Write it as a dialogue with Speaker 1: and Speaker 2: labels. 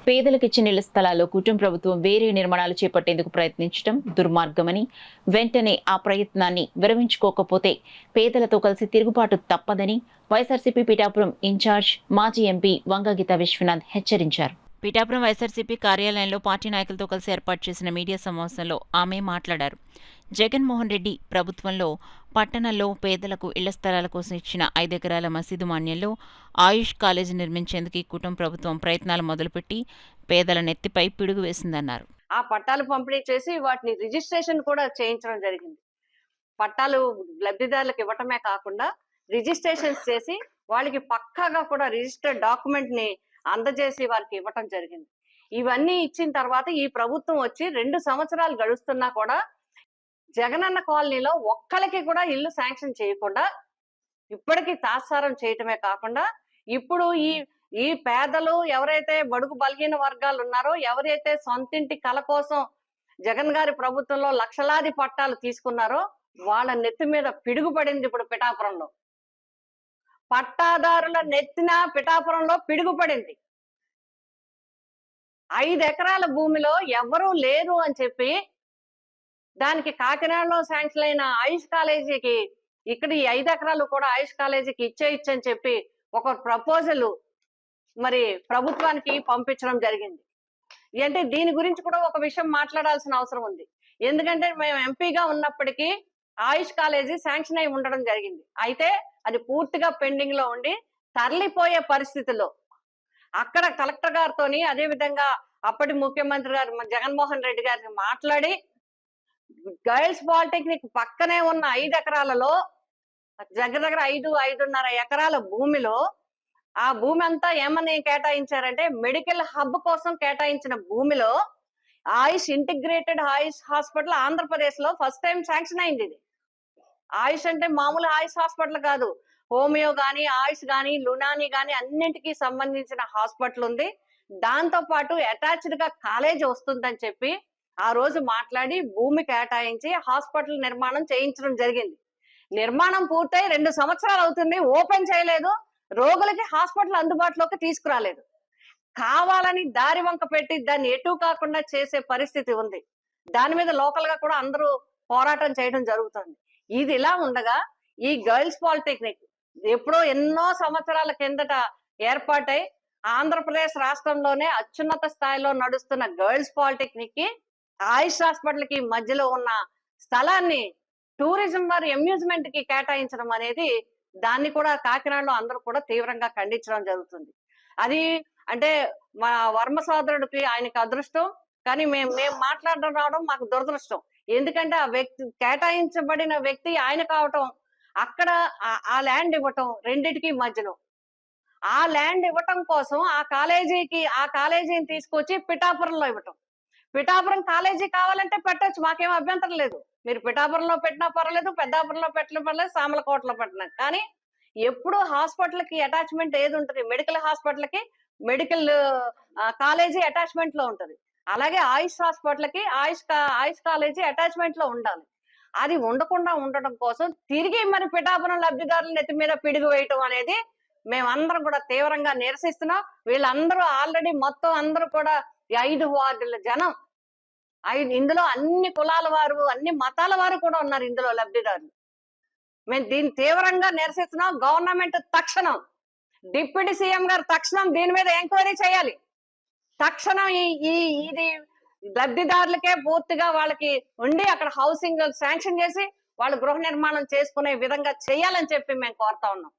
Speaker 1: పేదలకు ఇచ్చిన ఇళ్ల స్థలాల్లో కూటమి ప్రభుత్వం వేరే నిర్మాణాలు చేపట్టేందుకు ప్రయత్నించడం దుర్మార్గమని, వెంటనే ఆ ప్రయత్నాన్ని విరమించుకోకపోతే పేదలతో కలిసి తిరుగుబాటు తప్పదని వైఎస్ఆర్సీపీ పిఠాపురం ఇన్ఛార్జ్ మాజీ ఎంపీ వంగగీత విశ్వనాథ్ హెచ్చరించారు. పిఠాపురం వైఎస్ఆర్సీపీ కార్యాలయంలో పార్టీ నాయకులతో కలిసి ఏర్పాటు చేసిన మీడియా సమావేశంలో ఆమె మాట్లాడారు. జగన్మోహన్ రెడ్డి ప్రభుత్వంలో పట్టణంలో పేదలకు ఇళ్ల స్థలాల కోసం ఇచ్చిన 5 ఎకరాల మసీదు మాన్యంలో ఆయుష్ కాలేజీ నిర్మించేందుకు ఈ కూటమి ప్రభుత్వం ప్రయత్నాలు మొదలుపెట్టి పేదల నెత్తిపై పిడుగు వేసిందన్నారు.
Speaker 2: ఆ పట్టాలు పంపిణీ చేసి వాటిని రిజిస్ట్రేషన్ కూడా చేయించడం జరిగింది. పట్టాలు లబ్ధిదారులకు ఇవ్వటమే కాకుండా రిజిస్ట్రేషన్స్ చేసి వాళ్ళకి పక్కాగా కూడా రిజిస్టర్డ్ డాక్యుమెంట్ ని అందజేసి వారికి ఇవ్వటం జరిగింది. ఇవన్నీ ఇచ్చిన తర్వాత ఈ ప్రభుత్వం వచ్చి 2 సంవత్సరాలు గడుస్తున్నా కూడా జగనన్న కాలనీలో ఒక్కరికి కూడా ఇల్లు శాంక్షన్ చేయకుండా ఇప్పటికీ తాత్సారం చేయటమే కాకుండా ఇప్పుడు ఈ పేదలు ఎవరైతే బడుగు బలహీన వర్గాలు ఉన్నారో, ఎవరైతే సొంతింటి కల కోసం జగన్ గారి ప్రభుత్వంలో లక్షలాది పట్టాలు తీసుకున్నారో వాళ్ళ నెత్తి మీద పిడుగుపడింది. ఇప్పుడు పిఠాపురంలో పట్టాదారుల నెత్తిన పిఠాపురంలో పిడుగుపడింది. 5 ఎకరాల భూమిలో ఎవరూ లేరు అని చెప్పి దానికి కాకినాడలో శాంక్షన్ అయిన ఆయుష్ కాలేజీకి ఇక్కడ ఈ 5 ఎకరాలు కూడా ఆయుష్ కాలేజీకి ఇచ్చేయచ్చని చెప్పి ఒక ప్రపోజల్ మరి ప్రభుత్వానికి పంపించడం జరిగింది. అంటే దీని గురించి కూడా ఒక విషయం మాట్లాడాల్సిన అవసరం ఉంది. ఎందుకంటే మేము ఎంపీగా ఉన్నప్పటికీ ఆయుష్ కాలేజీ శాంక్షన్ అయి ఉండడం జరిగింది. అయితే అది పూర్తిగా పెండింగ్ లో ఉండి తరలిపోయే పరిస్థితిలో అక్కడ కలెక్టర్ గారితోని అదే విధంగా అప్పటి ముఖ్యమంత్రి గారు జగన్మోహన్ రెడ్డి గారిని మాట్లాడి గర్ల్స్ పాలిటెక్నిక్ పక్కనే ఉన్న 5 ఎకరాలలో దగ్గర 5.5 ఎకరాల భూమిలో ఆ భూమి అంతా ఏమని కేటాయించారంటే మెడికల్ హబ్ కోసం కేటాయించిన భూమిలో ఆయుష్ ఇంటిగ్రేటెడ్ ఆయుష్ హాస్పిటల్ ఆంధ్రప్రదేశ్ లో ఫస్ట్ టైం శాంక్షన్ అయింది. ఇది ఆయుష్ అంటే మామూలు ఆయుష్ హాస్పిటల్ కాదు, హోమియో గాని ఆయుష్ గాని లునాని గాని అన్నింటికి సంబంధించిన హాస్పిటల్ ఉంది. దాంతో పాటు అటాచ్డ్ గా కాలేజ్ వస్తుందని చెప్పి ఆ రోజు మాట్లాడి భూమి కేటాయించి హాస్పిటల్ నిర్మాణం చేయించడం జరిగింది. నిర్మాణం పూర్తయి 2 సంవత్సరాలు అవుతుంది, ఓపెన్ చేయలేదు, రోగులకి హాస్పిటల్ అందుబాటులోకి తీసుకురాలేదు. కావాలని దారి వంక పెట్టి దాన్ని ఎటు కాకుండా చేసే పరిస్థితి ఉంది. దాని మీద లోకల్ గా కూడా అందరూ పోరాటం చేయడం జరుగుతుంది. ఇది ఇలా ఉండగా ఈ గర్ల్స్ పాలిటెక్నిక్ ఎప్పుడో ఎన్నో సంవత్సరాల కిందట ఏర్పాటై ఆంధ్రప్రదేశ్ రాష్ట్రంలోనే అత్యున్నత స్థాయిలో నడుస్తున్న గర్ల్స్ పాలిటెక్నిక్ కి ఆయుష్ హాస్పిటల్ కి మధ్యలో ఉన్న స్థలాన్ని టూరిజం వారి అమ్యూజ్మెంట్ కి కేటాయించడం అనేది దాన్ని కూడా కాకినాడలో అందరూ కూడా తీవ్రంగా ఖండించడం జరుగుతుంది. అది అంటే మా వర్మ సోదరుడికి ఆయనకి అదృష్టం, కానీ మేము మాట్లాడడం రావడం మాకు దురదృష్టం. ఎందుకంటే ఆ వ్యక్తి కేటాయించబడిన వ్యక్తి ఆయన కావటం, అక్కడ ఆ ల్యాండ్ ఇవ్వటం, రెండిటికి మధ్యలో ఆ ల్యాండ్ ఇవ్వటం కోసం ఆ కాలేజీని తీసుకొచ్చి పిఠాపురంలో ఇవ్వటం. పిఠాపురం కాలేజీ కావాలంటే పెట్టచ్చు, మాకేం అభ్యంతరం లేదు. మీరు పిఠాపురంలో పెట్టినా పర్వాలేదు, పెద్దాపురంలో పెట్టినా పర్లేదు, సామలకోటలో పెట్టినా. కానీ ఎప్పుడు హాస్పిటల్ కి అటాచ్మెంట్ ఏది ఉంటుంది, మెడికల్ హాస్పిటల్ కి మెడికల్ కాలేజీ అటాచ్మెంట్ లో ఉంటుంది. అలాగే ఆయుష్ హాస్పిటల్ కి ఆయుష్ కాలేజీ అటాచ్మెంట్ లో ఉండాలి. అది ఉండకుండా ఉండటం కోసం తిరిగి మరి పిఠాపురం లబ్ధిదారుల నెత్తి మీద పిడుగు వేయటం అనేది మేమందరం కూడా తీవ్రంగా నిరసిస్తున్నాం. వీళ్ళందరూ ఆల్రెడీ మొత్తం అందరూ కూడా 5 వార్డుల జనం, ఇందులో అన్ని కులాల వారు, అన్ని మతాల వారు కూడా ఉన్నారు ఇందులో లబ్ధిదారులు. మేము దీన్ని తీవ్రంగా నిరసిస్తున్నాం. గవర్నమెంట్ తక్షణం, డిప్యూటీ సీఎం గారు తక్షణం దీని మీద ఎంక్వైరీ చేయాలి. తక్షణం ఇది లబ్ధిదారులకే పూర్తిగా వాళ్ళకి ఉండి అక్కడ హౌసింగ్ శాంక్షన్ చేసి వాళ్ళు గృహ నిర్మాణం చేసుకునే విధంగా చేయాలని చెప్పి మేము కోరుతా ఉన్నాం.